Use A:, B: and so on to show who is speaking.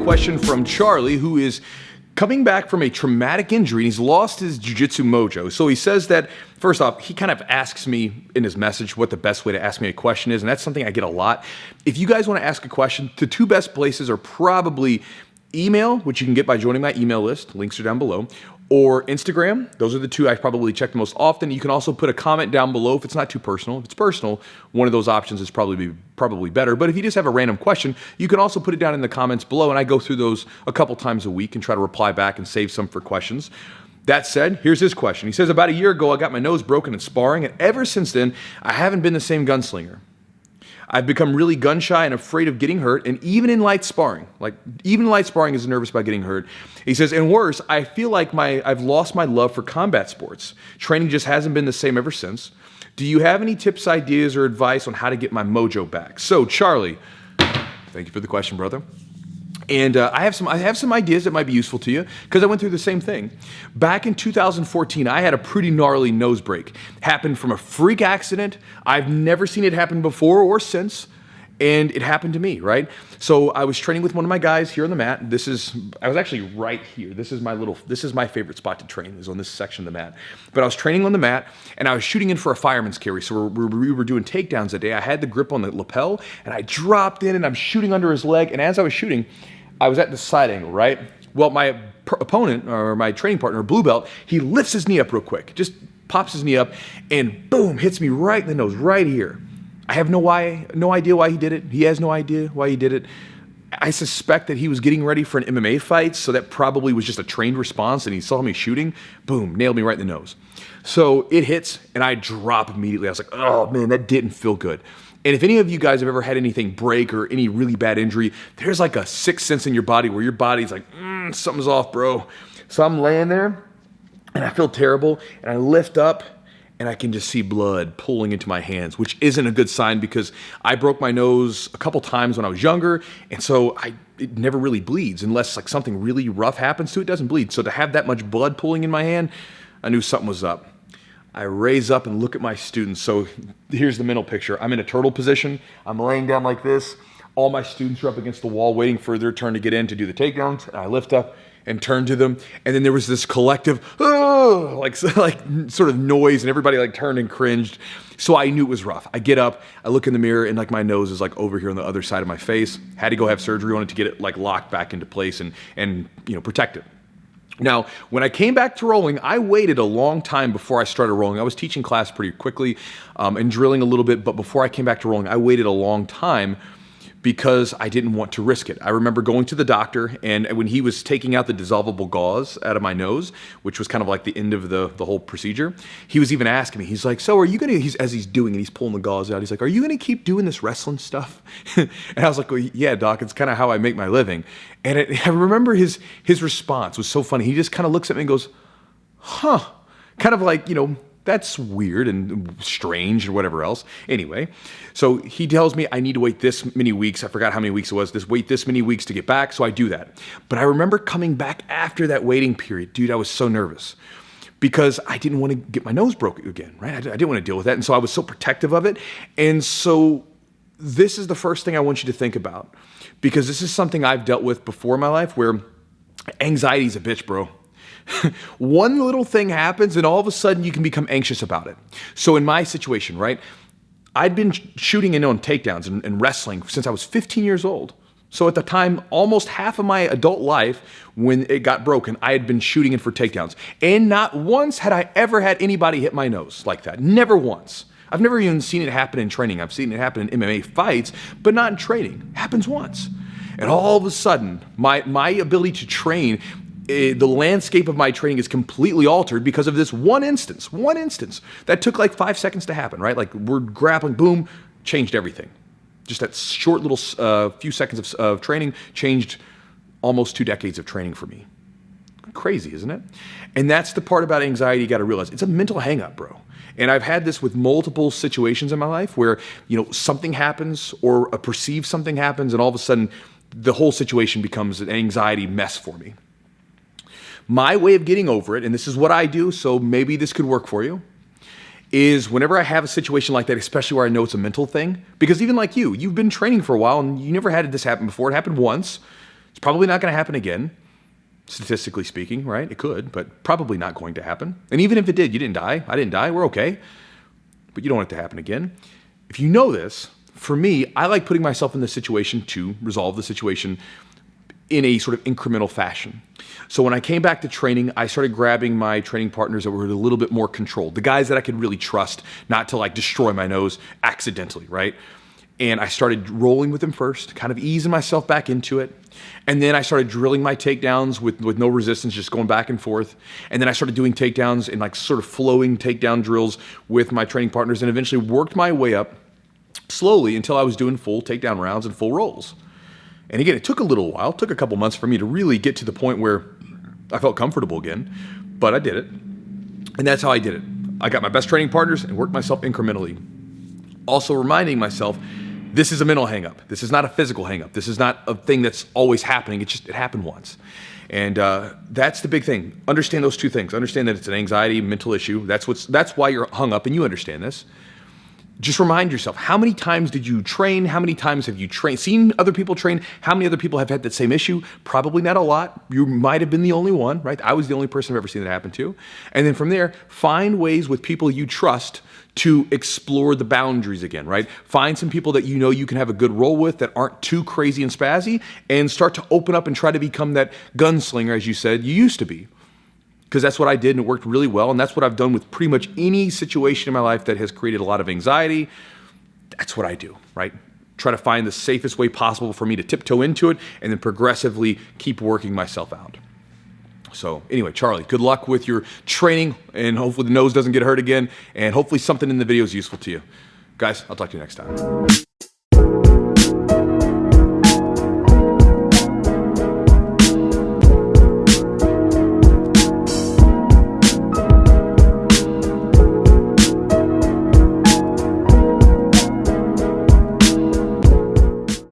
A: question from Charlie, who is coming back from a traumatic injury, and he's lost his jiu-jitsu mojo. So he says that, first off, he kind of asks me in his message what the best way to ask me a question is, and that's something I get a lot. If you guys want to ask a question, the two best places are probably email, which you can get by joining my email list, links are down below, or Instagram. Those are the two I probably check the most often. You can also put a comment down below if it's not too personal. If it's personal, one of those options is probably better. But if you just have a random question, you can also put it down in the comments below, and I go through those a couple times a week and try to reply back and save some for questions. That said, here's his question. He says, about a year ago, I got my nose broken in sparring, and ever since then, I haven't been the same gunslinger. I've become really gun shy and afraid of getting hurt, and even in light sparring is nervous about getting hurt. He says, and worse, I feel like I've lost my love for combat sports. Training just hasn't been the same ever since. Do you have any tips, ideas, or advice on how to get my mojo back? So, Charlie, thank you for the question, brother. And I have some ideas that might be useful to you because I went through the same thing. Back in 2014, I had a pretty gnarly nose break. Happened from a freak accident. I've never seen it happen before or since, and it happened to me, right? So I was training with one of my guys here on the mat. I was actually right here. This is my favorite spot to train, is on this section of the mat. But I was training on the mat, and I was shooting in for a fireman's carry. So we were doing takedowns that day. I had the grip on the lapel, and I dropped in, and I'm shooting under his leg. And as I was shooting, I was at the side angle, right? Well, my opponent, or my training partner, blue belt, he lifts his knee up real quick, just pops his knee up, and boom, hits me right in the nose, right here. I have no idea why he did it. He has no idea why he did it. I suspect that he was getting ready for an MMA fight, so that probably was just a trained response, and he saw me shooting, boom, nailed me right in the nose. So it hits, and I drop immediately. I was like, oh man, that didn't feel good. And if any of you guys have ever had anything break or any really bad injury, there's like a sixth sense in your body where your body's like, something's off, bro. So I'm laying there, and I feel terrible, and I lift up, and I can just see blood pooling into my hands, which isn't a good sign because I broke my nose a couple times when I was younger, and so it never really bleeds unless like something really rough happens to it. It doesn't bleed. So to have that much blood pooling in my hand, I knew something was up. I raise up and look at my students. So here's the mental picture. I'm in a turtle position. I'm laying down like this. All my students are up against the wall waiting for their turn to get in to do the takedowns. And I lift up and turn to them. And then there was this collective, like sort of noise, and everybody like turned and cringed. So I knew it was rough. I get up, I look in the mirror, and like my nose is like over here on the other side of my face. Had to go have surgery on it to get it like locked back into place and protect it. Now, when I came back to rolling, I waited a long time before I started rolling. I was teaching class pretty quickly and drilling a little bit, but before I came back to rolling, I waited a long time because I didn't want to risk it. I remember going to the doctor, and when he was taking out the dissolvable gauze out of my nose, which was kind of like the end of the whole procedure, he was even asking me, he's like, so are you going to, as he's doing it, he's pulling the gauze out, he's like, are you going to keep doing this wrestling stuff? And I was like, well, yeah, doc, it's kind of how I make my living. And I remember his response was so funny. He just kind of looks at me and goes, huh, kind of like, that's weird and strange or whatever else. Anyway, so he tells me I need to wait this many weeks. I forgot how many weeks it was. Wait this many weeks to get back. So I do that. But I remember coming back after that waiting period. Dude, I was so nervous because I didn't want to get my nose broken again, right? I didn't want to deal with that. And so I was so protective of it. And so this is the first thing I want you to think about, because this is something I've dealt with before in my life where anxiety is a bitch, bro. One little thing happens and all of a sudden you can become anxious about it. So in my situation, right, I'd been shooting in on takedowns and wrestling since I was 15 years old. So at the time, almost half of my adult life, when it got broken, I had been shooting in for takedowns. And not once had I ever had anybody hit my nose like that. Never once. I've never even seen it happen in training. I've seen it happen in MMA fights, but not in training. It happens once. And all of a sudden, my ability to train, the landscape of my training is completely altered because of this one instance that took like 5 seconds to happen, right? Like we're grappling, boom, changed everything. Just that short little few seconds of training changed almost 2 decades of training for me. Crazy, isn't it? And that's the part about anxiety you got to realize. It's a mental hang-up, bro. And I've had this with multiple situations in my life where, something happens or a perceived something happens, and all of a sudden the whole situation becomes an anxiety mess for me. My way of getting over it, and this is what I do, so maybe this could work for you, is whenever I have a situation like that, especially where I know it's a mental thing, because even like you've been training for a while and you never had this happen before. It happened once. It's probably not going to happen again, statistically speaking, right? It could, but probably not going to happen. And even if it did, you didn't die. I didn't die. We're okay. But you don't want it to happen again. If you know this, for me, I like putting myself in the situation to resolve the situation in a sort of incremental fashion. So when I came back to training, I started grabbing my training partners that were a little bit more controlled, the guys that I could really trust not to like destroy my nose accidentally, right? And I started rolling with them first, kind of easing myself back into it. And then I started drilling my takedowns with no resistance, just going back and forth. And then I started doing takedowns and like sort of flowing takedown drills with my training partners, and eventually worked my way up slowly until I was doing full takedown rounds and full rolls. And again, it took a little while, it took a couple months for me to really get to the point where I felt comfortable again, but I did it. And that's how I did it. I got my best training partners and worked myself incrementally. Also reminding myself, this is a mental hang-up. This is not a physical hang-up. This is not a thing that's always happening. It happened once. And that's the big thing. Understand those two things. Understand that it's an anxiety, mental issue. That's why you're hung up, and you understand this. Just remind yourself, how many times did you train? How many times have you seen other people train? How many other people have had that same issue? Probably not a lot. You might have been the only one, right? I was the only person I've ever seen that happen to. And then from there, find ways with people you trust to explore the boundaries again, right? Find some people that you know you can have a good roll with that aren't too crazy and spazzy, and start to open up and try to become that gunslinger, as you said, you used to be. Because that's what I did, and it worked really well, and that's what I've done with pretty much any situation in my life that has created a lot of anxiety. That's what I do, right? Try to find the safest way possible for me to tiptoe into it, and then progressively keep working myself out. So anyway, Charlie, good luck with your training, and hopefully the nose doesn't get hurt again, and hopefully something in the video is useful to you. Guys, I'll talk to you next time.